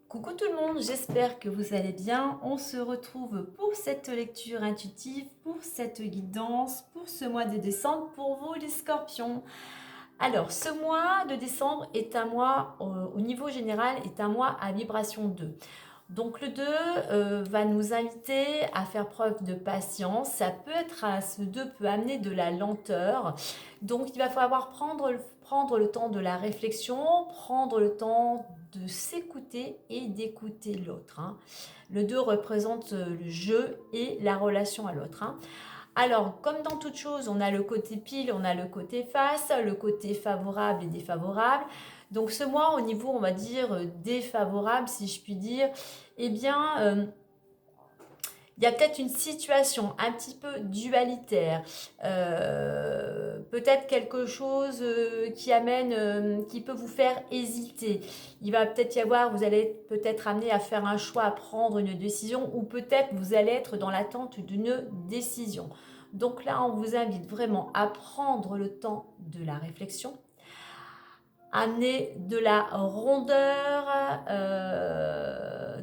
Coucou tout le monde, j'espère que vous allez bien. On se retrouve pour cette lecture intuitive, pour cette guidance, pour ce mois de décembre, pour vous les scorpions. Alors, ce mois de décembre est un mois, au niveau général, est un mois à vibration 2. Donc le 2 va nous inviter à faire preuve de patience. Ça peut être, ce 2 peut amener de la lenteur. Donc il va falloir prendre le temps de la réflexion, prendre le temps de s'écouter et d'écouter l'autre. Le 2 représente le jeu et la relation à l'autre. Alors, comme dans toute chose, on a le côté pile, on a le côté face, le côté favorable et défavorable. Donc ce mois, au niveau, on va dire, défavorable, si je puis dire, eh bien, il y a peut-être une situation un petit peu dualitaire, peut-être quelque chose qui peut vous faire hésiter. Il va peut-être y avoir, vous allez être peut-être amené à faire un choix, à prendre une décision, ou peut-être vous allez être dans l'attente d'une décision. Donc là, on vous invite vraiment à prendre le temps de la réflexion, amener de la rondeur,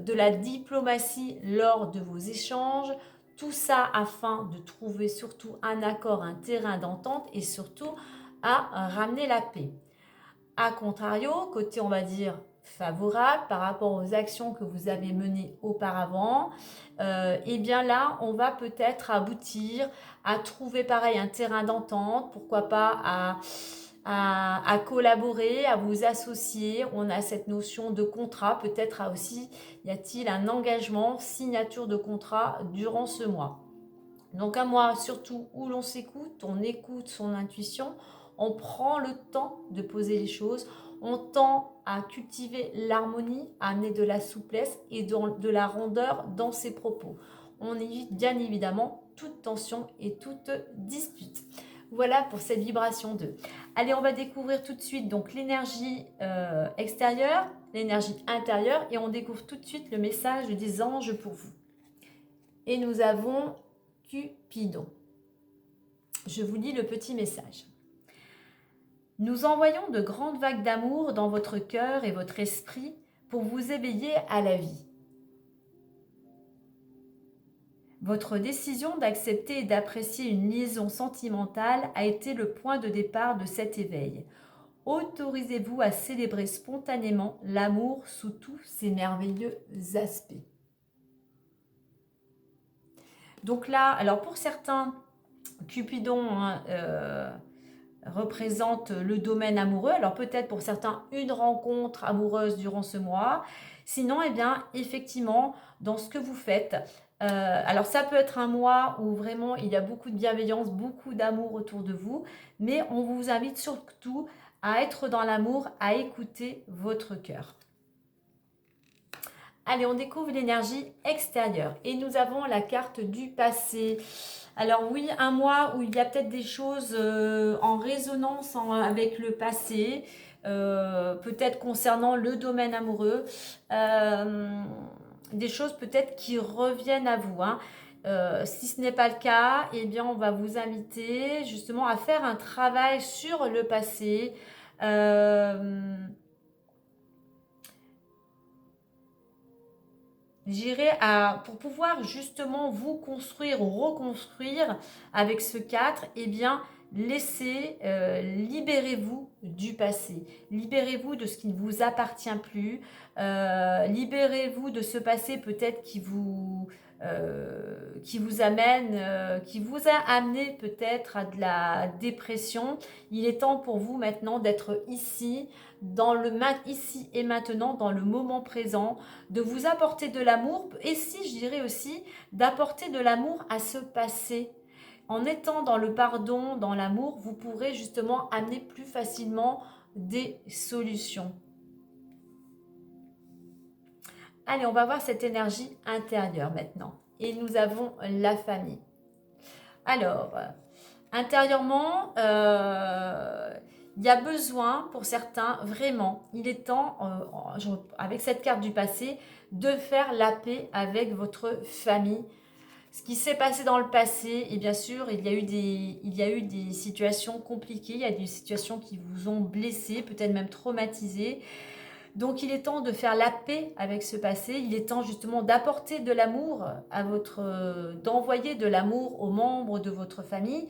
de la diplomatie lors de vos échanges, tout ça afin de trouver surtout un accord, un terrain d'entente et surtout à ramener la paix. A contrario, côté on va dire favorable par rapport aux actions que vous avez menées auparavant, et bien là on va peut-être aboutir à trouver pareil un terrain d'entente, pourquoi pas à collaborer, à vous associer. On a cette notion de contrat, peut-être aussi y a-t-il un engagement, signature de contrat durant ce mois. Donc un mois surtout où l'on s'écoute, on écoute son intuition, on prend le temps de poser les choses, on tend à cultiver l'harmonie, à amener de la souplesse et de la rondeur dans ses propos. On évite bien évidemment toute tension et toute dispute. Voilà pour cette vibration 2. Allez, on va découvrir tout de suite donc l'énergie extérieure, l'énergie intérieure et on découvre tout de suite le message des anges pour vous. Et nous avons Cupidon. Je vous lis le petit message. Nous envoyons de grandes vagues d'amour dans votre cœur et votre esprit pour vous éveiller à la vie. Votre décision d'accepter et d'apprécier une liaison sentimentale a été le point de départ de cet éveil. Autorisez-vous à célébrer spontanément l'amour sous tous ses merveilleux aspects. Donc là, alors pour certains, Cupidon représente le domaine amoureux. Alors peut-être pour certains une rencontre amoureuse durant ce mois. Sinon, eh bien, effectivement, dans ce que vous faites, alors ça peut être un mois où vraiment il y a beaucoup de bienveillance, beaucoup d'amour autour de vous, mais on vous invite surtout à être dans l'amour, à écouter votre cœur. Allez, on découvre l'énergie extérieure et nous avons la carte du passé. Alors oui, un mois où il y a peut-être des choses en résonance avec le passé, peut-être concernant le domaine amoureux, des choses peut-être qui reviennent à vous. Si ce n'est pas le cas, eh bien on va vous inviter justement à faire un travail sur le passé. J'irai pour pouvoir justement vous construire ou reconstruire avec ce 4, eh bien, libérez-vous du passé. Libérez-vous de ce qui ne vous appartient plus. Libérez-vous de ce passé peut-être qui vous amène, qui vous a amené peut-être à de la dépression. Il est temps pour vous maintenant d'être ici, ici et maintenant, dans le moment présent, de vous apporter de l'amour et si je dirais aussi d'apporter de l'amour à ce passé. En étant dans le pardon, dans l'amour, vous pourrez justement amener plus facilement des solutions. Allez, on va voir cette énergie intérieure maintenant. Et nous avons la famille. Alors, intérieurement, il y a besoin pour certains, vraiment, il est temps, avec cette carte du passé, de faire la paix avec votre famille. Ce qui s'est passé dans le passé, et bien sûr, il y a eu des situations compliquées, il y a des situations qui vous ont blessé, peut-être même traumatisé. Donc il est temps de faire la paix avec ce passé, il est temps justement d'apporter de l'amour d'envoyer de l'amour aux membres de votre famille.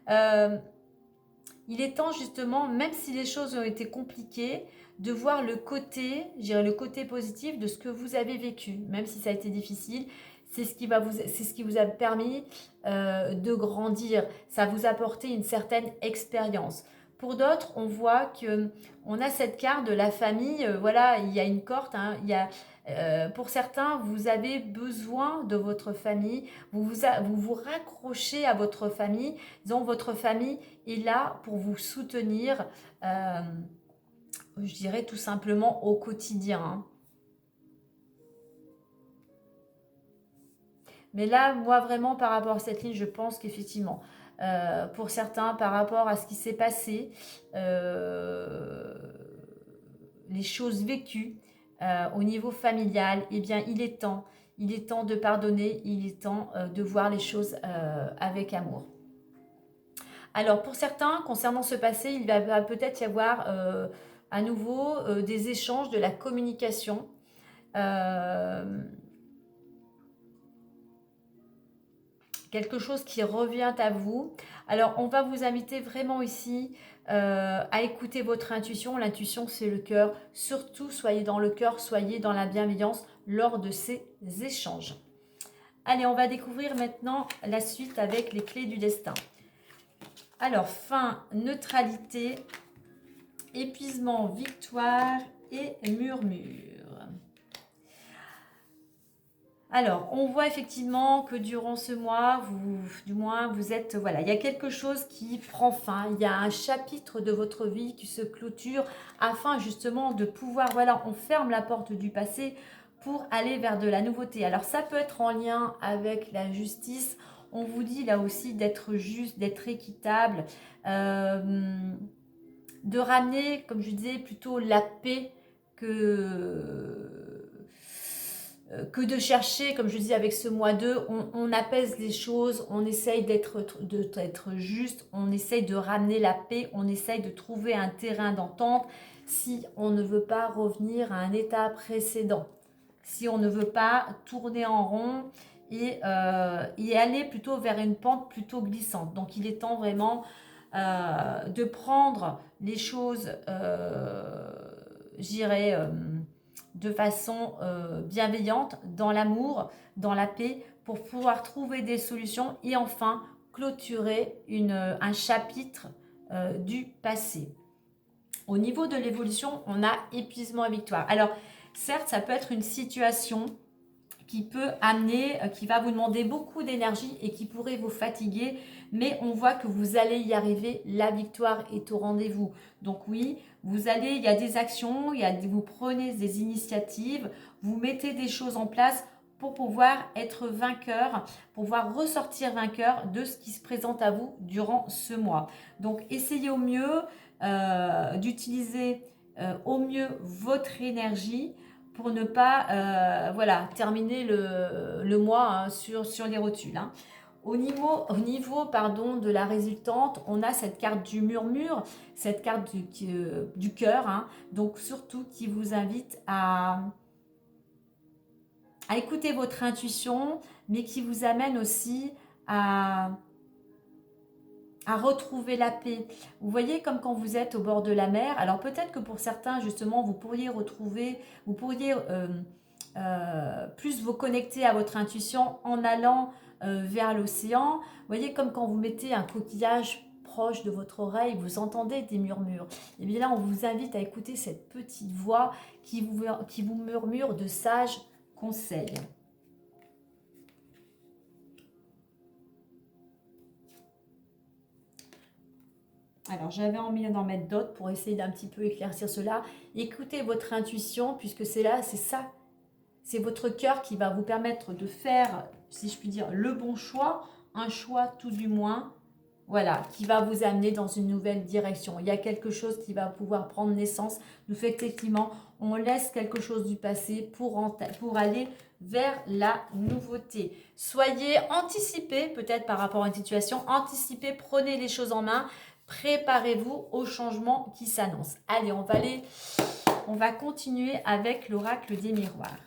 Il est temps justement, même si les choses ont été compliquées, de voir le côté, je dirais le côté positif de ce que vous avez vécu, même si ça a été difficile. C'est ce qui vous a permis de grandir. Ça vous a apporté une certaine expérience. Pour d'autres, on voit que on a cette carte de la famille. Voilà, il y a une corde. Hein, pour certains, vous avez besoin de votre famille. Vous vous raccrochez à votre famille. Disons, votre famille est là pour vous soutenir. Je dirais tout simplement au quotidien. Hein. Mais là, moi vraiment par rapport à cette ligne, je pense qu'effectivement, pour certains, par rapport à ce qui s'est passé, les choses vécues au niveau familial, eh bien il est temps de pardonner, il est temps de voir les choses avec amour. Alors pour certains, concernant ce passé, il va peut-être y avoir à nouveau des échanges, de la communication. Quelque chose qui revient à vous. Alors, on va vous inviter vraiment ici à écouter votre intuition. L'intuition, c'est le cœur. Surtout, soyez dans le cœur, soyez dans la bienveillance lors de ces échanges. Allez, on va découvrir maintenant la suite avec les clés du destin. Alors, fin, neutralité, épuisement, victoire et murmure. Alors, on voit effectivement que durant ce mois, vous êtes, voilà, il y a quelque chose qui prend fin, il y a un chapitre de votre vie qui se clôture afin justement de pouvoir, voilà, on ferme la porte du passé pour aller vers de la nouveauté. Alors, ça peut être en lien avec la justice, on vous dit là aussi d'être juste, d'être équitable, de ramener, comme je disais, plutôt la paix que de chercher, comme je dis avec ce mois 2, on apaise les choses, on essaye d'être juste, on essaye de ramener la paix, on essaye de trouver un terrain d'entente si on ne veut pas revenir à un état précédent, si on ne veut pas tourner en rond et aller plutôt vers une pente plutôt glissante. Donc il est temps vraiment de prendre les choses, j'irais de façon bienveillante, dans l'amour, dans la paix, pour pouvoir trouver des solutions et enfin clôturer un chapitre du passé. Au niveau de l'évolution, on a épuisement et victoire. Alors, certes, ça peut être une situation qui peut amener, qui va vous demander beaucoup d'énergie et qui pourrait vous fatiguer, mais on voit que vous allez y arriver, la victoire est au rendez-vous. Donc oui, il y a des actions, vous prenez des initiatives, vous mettez des choses en place pour pouvoir être vainqueur, pour pouvoir ressortir vainqueur de ce qui se présente à vous durant ce mois. Donc essayez au mieux d'utiliser au mieux votre énergie pour ne pas terminer le mois hein, sur les rotules. Hein. Au niveau de la résultante, on a cette carte du murmure, cette carte du cœur, hein, donc surtout qui vous invite à écouter votre intuition, mais qui vous amène aussi à retrouver la paix. Vous voyez comme quand vous êtes au bord de la mer, alors peut-être que pour certains justement vous pourriez plus vous connecter à votre intuition en allant vers l'océan. Vous voyez comme quand vous mettez un coquillage proche de votre oreille, vous entendez des murmures. Et bien là on vous invite à écouter cette petite voix qui vous murmure de sages conseils. Alors, j'avais envie d'en mettre d'autres pour essayer d'un petit peu éclaircir cela. Écoutez votre intuition, puisque c'est ça. C'est votre cœur qui va vous permettre de faire, si je puis dire, le bon choix. Un choix tout du moins, voilà, qui va vous amener dans une nouvelle direction. Il y a quelque chose qui va pouvoir prendre naissance. Nous fait effectivement, on laisse quelque chose du passé pour aller vers la nouveauté. Soyez anticipés, peut-être par rapport à une situation. Anticipez, prenez les choses en main. Préparez-vous au changement qui s'annonce. Allez, on va aller on va continuer avec l'oracle des miroirs.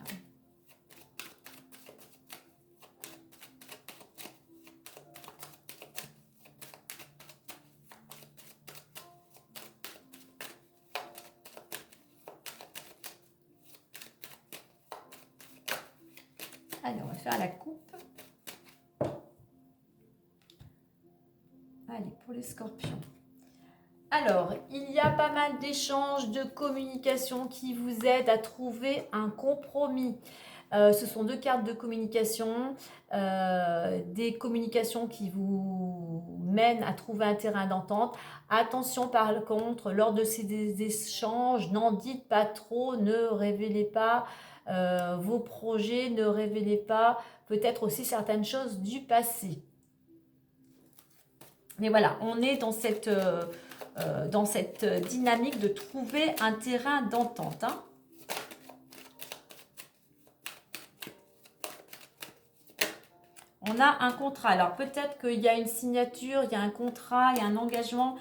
Allez, on va faire la coupe. Allez, pour les scorpions. Alors, il y a pas mal d'échanges, de communication qui vous aident à trouver un compromis. Ce sont 2 cartes de communication, des communications qui vous mènent à trouver un terrain d'entente. Attention par contre, lors de ces échanges, n'en dites pas trop, ne révélez pas vos projets, ne révélez pas peut-être aussi certaines choses du passé. Mais voilà, on est dans cette dynamique de trouver un terrain d'entente. Hein. On a un contrat. Alors peut-être qu'il y a une signature, il y a un contrat, il y a un engagement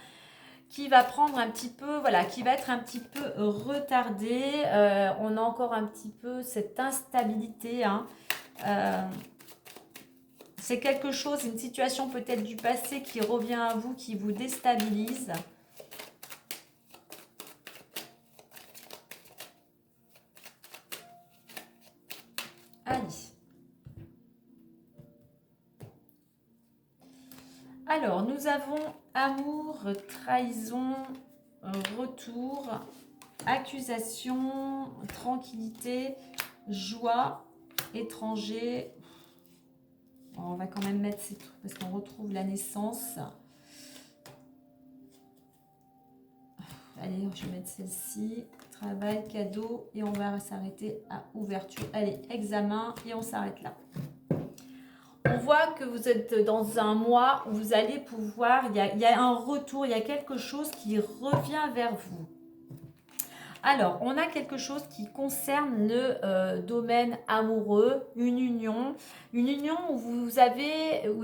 qui va prendre un petit peu, voilà, qui va être un petit peu retardé. On a encore un petit peu cette instabilité. Hein. C'est quelque chose, une situation peut-être du passé qui revient à vous, qui vous déstabilise. Allez. Alors, nous avons amour, trahison, retour, accusation, tranquillité, joie, étranger. On va quand même mettre ces trucs parce qu'on retrouve la naissance. Allez, je vais mettre celle-ci. Travail, cadeau. Et on va s'arrêter à ouverture. Allez, examen. Et on s'arrête là. On voit que vous êtes dans un mois où vous allez pouvoir... Il y a un retour, il y a quelque chose qui revient vers vous. Alors, on a quelque chose qui concerne le domaine amoureux, une union où il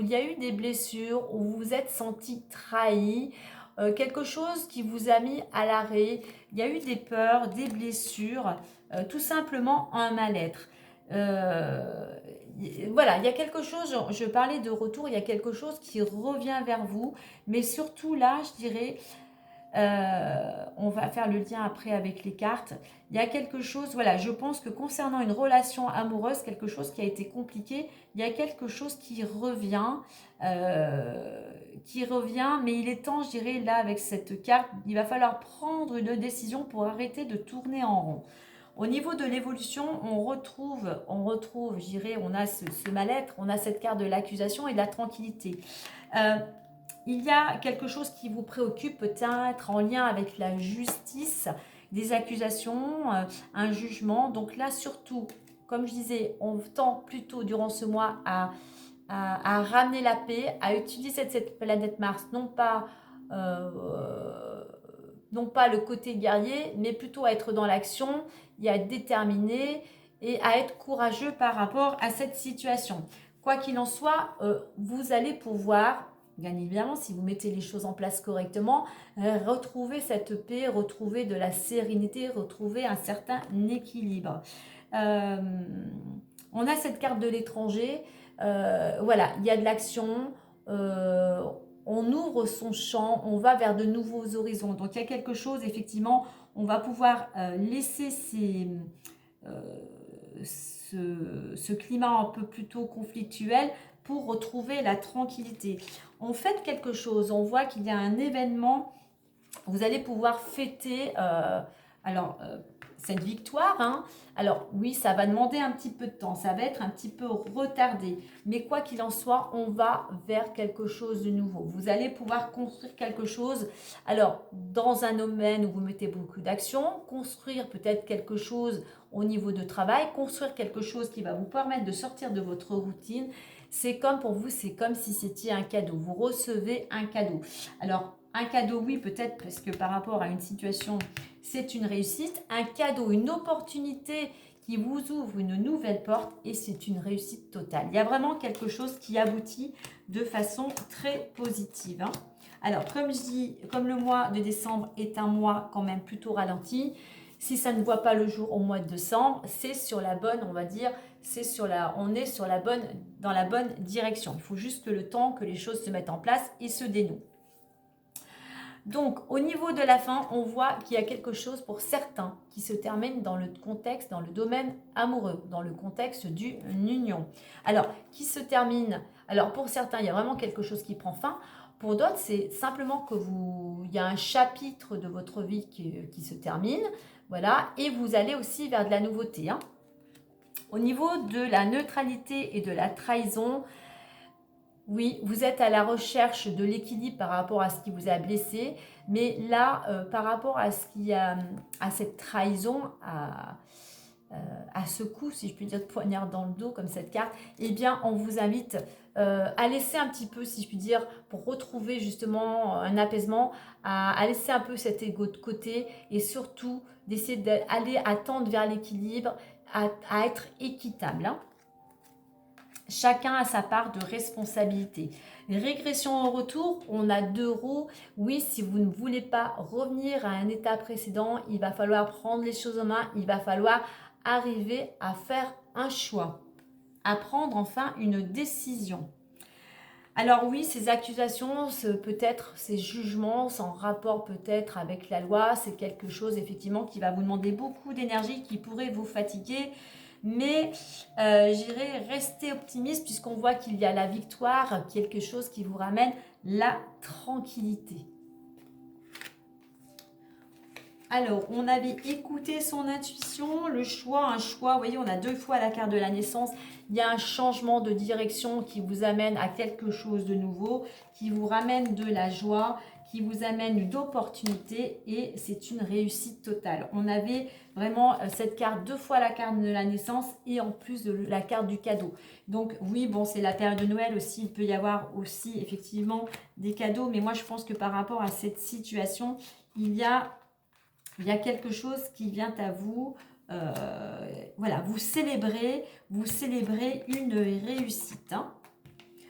y a eu des blessures, où vous vous êtes senti trahi, quelque chose qui vous a mis à l'arrêt. Il y a eu des peurs, des blessures, tout simplement un mal-être. Voilà, il y a quelque chose, je parlais de retour, il y a quelque chose qui revient vers vous, mais surtout là, je dirais... on va faire le lien après avec les cartes. Il y a quelque chose, voilà, je pense que concernant une relation amoureuse, quelque chose qui a été compliqué, il y a quelque chose qui revient, mais il est temps, je dirais, là, avec cette carte, il va falloir prendre une décision pour arrêter de tourner en rond. Au niveau de l'évolution, on retrouve, je dirais, on a ce mal-être, on a cette carte de l'accusation et de la tranquillité. Il y a quelque chose qui vous préoccupe peut-être en lien avec la justice, des accusations, un jugement. Donc là, surtout, comme je disais, on tend plutôt durant ce mois à ramener la paix, à utiliser cette planète Mars, non pas le côté guerrier, mais plutôt à être dans l'action et à être déterminé et à être courageux par rapport à cette situation. Quoi qu'il en soit, vous allez pouvoir... Bien évidemment, si vous mettez les choses en place correctement, retrouver cette paix, retrouver de la sérénité, retrouver un certain équilibre. On a cette carte de l'étranger. Voilà, il y a de l'action. On ouvre son champ, on va vers de nouveaux horizons. Donc, il y a quelque chose, effectivement, on va pouvoir laisser ce climat un peu plutôt conflictuel pour retrouver la tranquillité. On fait quelque chose, on voit qu'il y a un événement, vous allez pouvoir fêter cette victoire. Hein. Alors oui, ça va demander un petit peu de temps, ça va être un petit peu retardé, mais quoi qu'il en soit, on va vers quelque chose de nouveau. Vous allez pouvoir construire quelque chose, alors dans un domaine où vous mettez beaucoup d'action, construire peut-être quelque chose au niveau de travail, construire quelque chose qui va vous permettre de sortir de votre routine. C'est comme pour vous, c'est comme si c'était un cadeau. Vous recevez un cadeau. Alors, un cadeau, oui, peut-être parce que par rapport à une situation, c'est une réussite. Un cadeau, une opportunité qui vous ouvre une nouvelle porte et c'est une réussite totale. Il y a vraiment quelque chose qui aboutit de façon très positive. Hein. Alors, comme je dis, comme le mois de décembre est un mois quand même plutôt ralenti, Si ça ne voit pas le jour au mois de décembre, c'est sur la bonne, on va dire, on est sur dans la bonne direction. Il faut juste le temps que les choses se mettent en place et se dénouent. Donc, au niveau de la fin, on voit qu'il y a quelque chose pour certains qui se termine dans le contexte, dans le domaine amoureux, dans le contexte d'une union. Alors, qui se termine, alors pour certains, il y a vraiment quelque chose qui prend fin. Pour d'autres, c'est simplement il y a un chapitre de votre vie qui se termine, voilà, et vous allez aussi vers de la nouveauté. Hein. Au niveau de la neutralité et de la trahison, oui, vous êtes à la recherche de l'équilibre par rapport à ce qui vous a blessé, mais là, par rapport à à cette trahison, à ce coup, si je puis dire, de poignard dans le dos, comme cette carte, eh bien, on vous invite à laisser un petit peu, si je puis dire, pour retrouver justement un apaisement, à laisser un peu cet ego de côté et surtout d'essayer d'aller attendre vers l'équilibre, à être équitable. Hein. Chacun a sa part de responsabilité. Régression au retour, on a 2 roues. Oui, si vous ne voulez pas revenir à un état précédent, il va falloir prendre les choses en main, il va falloir arriver à faire un choix, à prendre enfin une décision. Alors oui, ces accusations, peut-être ces jugements, sans rapport peut-être avec la loi, c'est quelque chose effectivement qui va vous demander beaucoup d'énergie, qui pourrait vous fatiguer. Mais j'irai rester optimiste puisqu'on voit qu'il y a la victoire, quelque chose qui vous ramène la tranquillité. Alors, on avait écouté son intuition, le choix, un choix. Vous voyez, on a 2 fois la carte de la naissance. Il y a un changement de direction qui vous amène à quelque chose de nouveau, qui vous ramène de la joie, qui vous amène d'opportunités et c'est une réussite totale. On avait vraiment cette carte 2 fois la carte de la naissance et en plus de la carte du cadeau. Donc oui, bon, c'est la période de Noël aussi. Il peut y avoir aussi effectivement des cadeaux. Mais moi, je pense que par rapport à cette situation, il y a quelque chose qui vient à vous, voilà, vous célébrez une réussite. Hein.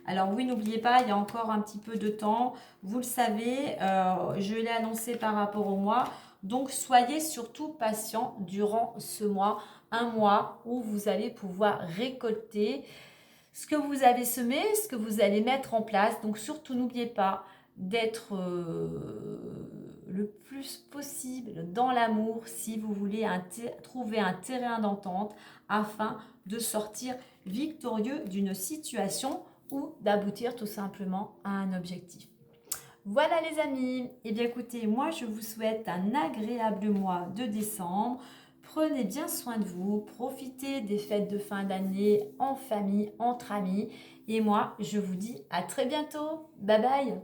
Alors oui, n'oubliez pas, il y a encore un petit peu de temps, vous le savez, je l'ai annoncé par rapport au mois, donc soyez surtout patient durant ce mois, un mois où vous allez pouvoir récolter ce que vous avez semé, ce que vous allez mettre en place, donc surtout n'oubliez pas d'être le plus possible dans l'amour si vous voulez trouver un terrain d'entente afin de sortir victorieux d'une situation ou d'aboutir tout simplement à un objectif. Voilà les amis, et bien écoutez, moi je vous souhaite un agréable mois de décembre. Prenez bien soin de vous, profitez des fêtes de fin d'année en famille, entre amis. Et moi, je vous dis à très bientôt. Bye bye.